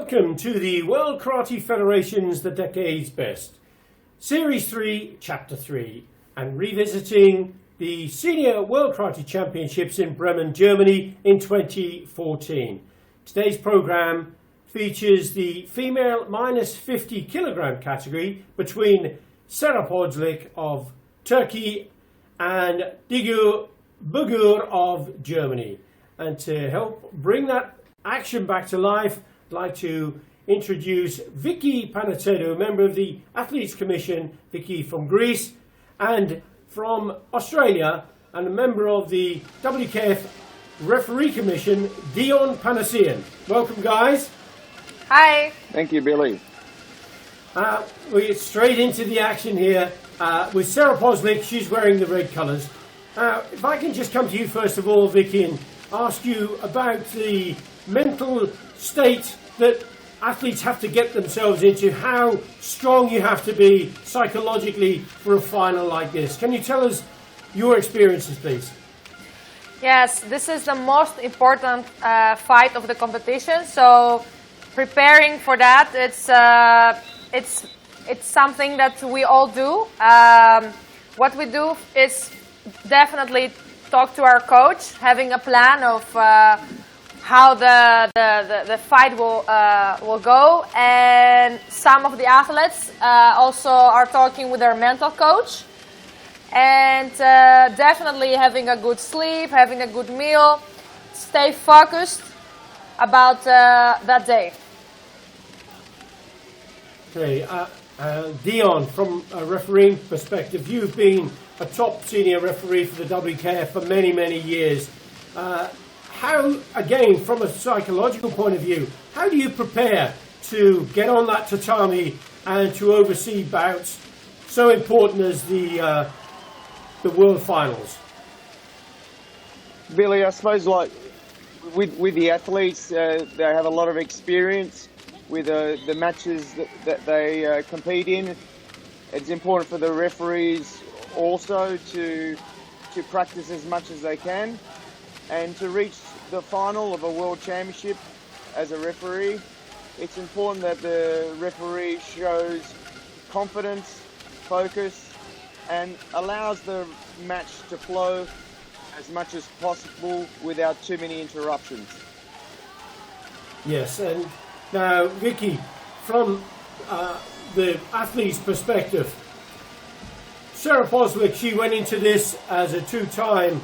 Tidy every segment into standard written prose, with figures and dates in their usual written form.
Welcome to the World Karate Federation's The Decade's Best, Series 3, Chapter 3, and revisiting the Senior World Karate Championships in Bremen, Germany in 2014. Today's programme features the female minus 50 kilogram category between Serap Ozcelik of Turkey and Dion Panossian of Germany. And to help bring that action back to life, I'd like to introduce Vicky Panetsidou, a member of the Athletes Commission, Vicky from Greece, and from Australia, and a member of the WKF Referee Commission, Dion Panossian. Welcome, guys. Hi. Thank you, Billy. We get straight into the action here with Serap Ozcelik. She's wearing the red colours. If I can just come to you first of all, Vicky, and ask you about the mental state that athletes have to get themselves into, how strong you have to be psychologically for a final like this. Can you tell us your experiences, please? Yes, this is the most important fight of the competition. So preparing for that, it's something that we all do. What we do is definitely talk to our coach, having a plan of how the fight will go, and some of the athletes also are talking with their mental coach, and definitely having a good sleep, having a good meal, stay focused about that day. Okay, Dion, from a refereeing perspective, you've been a top senior referee for the WKF for many, many years. How, again, from a psychological point of view, how do you prepare to get on that tatami and to oversee bouts so important as the World Finals? Billy, I suppose like with the athletes, they have a lot of experience with the matches that they compete in. It's important for the referees also to practice as much as they can, and to reach the final of a World Championship as a referee. It's important that the referee shows confidence, focus, and allows the match to flow as much as possible without too many interruptions. Yes, and now, Vicky, from the athlete's perspective, Serap Ozcelik, she went into this as a two-time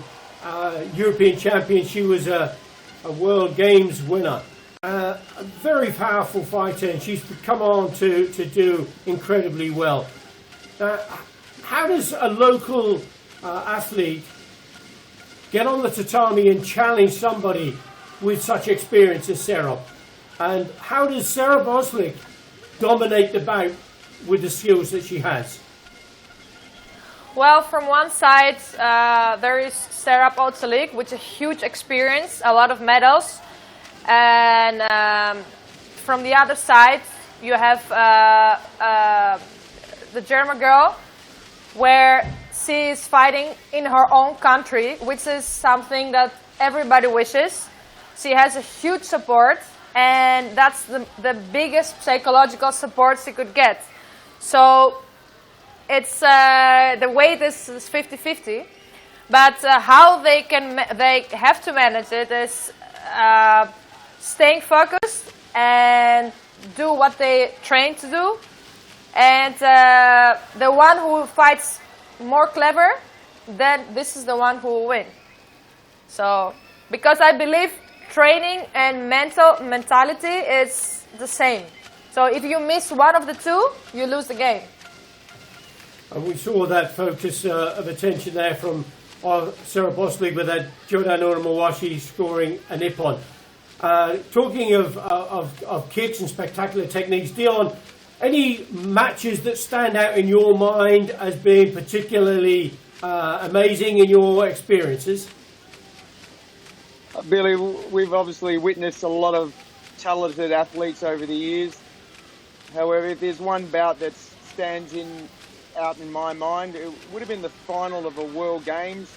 European champion. She was a World Games winner. A very powerful fighter, and she's come on to do incredibly well. How does a local athlete get on the tatami and challenge somebody with such experience as Serap? And how does Serap Ozcelik dominate the bout with the skills that she has? well, from one side there is Serap Ozcelik, with a huge experience, a lot of medals, and from the other side you have the German girl, where she is fighting in her own country, which is something that everybody wishes. She has a huge support, and that's the biggest psychological support she could get. So it's the weight is 50-50, but how they have to manage it is staying focused and do what they train to do, and the one who fights more clever, then this is the one who will win. So, because I believe training and mentality is the same. So if you miss one of the two, you lose the game. And we saw that focus of attention there from Serap Ozcelik with that Jodan Uramawashi scoring a nippon. Talking of kicks and spectacular techniques, Dion, any matches that stand out in your mind as being particularly amazing in your experiences? Billy, we've obviously witnessed a lot of talented athletes over the years. However, if there's one bout that stands out in my mind, it would have been the final of a World Games,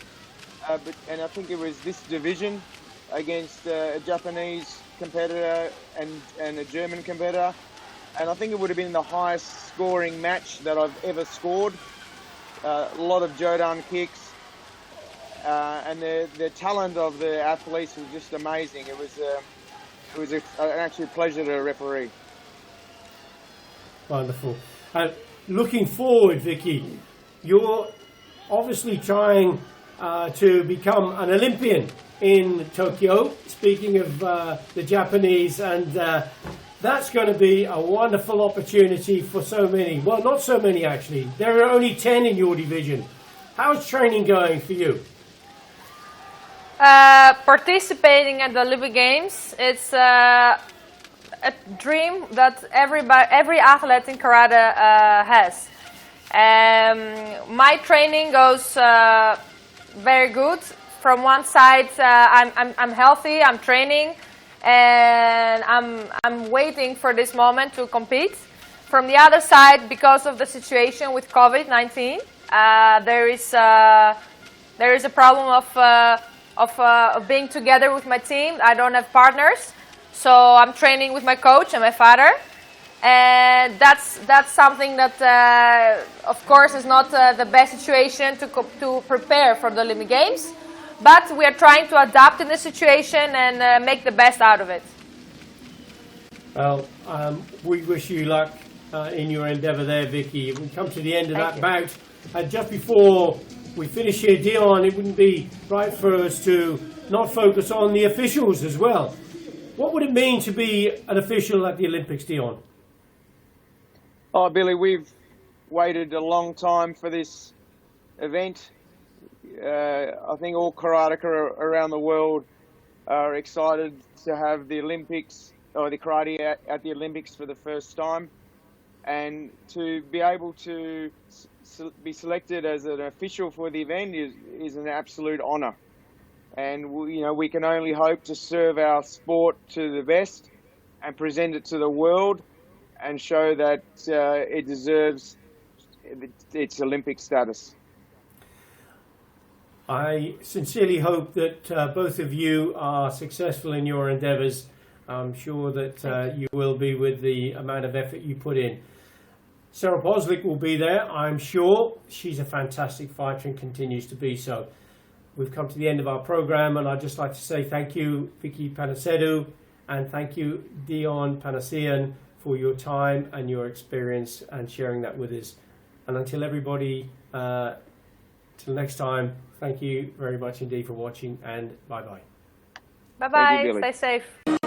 and I think it was this division against a Japanese competitor and a German competitor. And I think it would have been the highest scoring match that I've ever scored. A lot of Jodan kicks. And the talent of the athletes was just amazing. It was an actual pleasure to referee. Wonderful. Looking forward, Vicky, you're obviously trying to become an Olympian in Tokyo, speaking of the Japanese, and that's going to be a wonderful opportunity for so many. Well, not so many actually. There are only 10 in your division. How's training going for you? Participating at the Olympic Games, it's a dream that every athlete in karate has. My training goes very good. From one side, I'm healthy, I'm training, and I'm waiting for this moment to compete. From the other side, because of the situation with COVID-19, there is a problem of being together with my team. I don't have partners, so I'm training with my coach and my father, and that's something that of course is not the best situation to prepare for the Olympic Games, but we are trying to adapt in the situation and make the best out of it. Well, we wish you luck in your endeavour there, Vicky. We come to the end of that bout, and just before we finish here, Dion, it wouldn't be right for us to not focus on the officials as well. What would it mean to be an official at the Olympics, Dion? Oh, Billy, we've waited a long time for this event. I think all karateka around the world are excited to have the Olympics, or the karate at the Olympics for the first time. And to be able to be selected as an official for the event is an absolute honour. And we can only hope to serve our sport to the best and present it to the world and show that it deserves its Olympic status. I sincerely hope that both of you are successful in your endeavours. I'm sure that you will be with the amount of effort you put in. Serap Ozcelik will be there, I'm sure. She's a fantastic fighter and continues to be so. We've come to the end of our programme, and I'd just like to say thank you, Vicky Panetsidou, and thank you, Dion Panossian, for your time and your experience and sharing that with us. And until everybody, till next time, thank you very much indeed for watching, and bye-bye. Bye-bye, stay safe.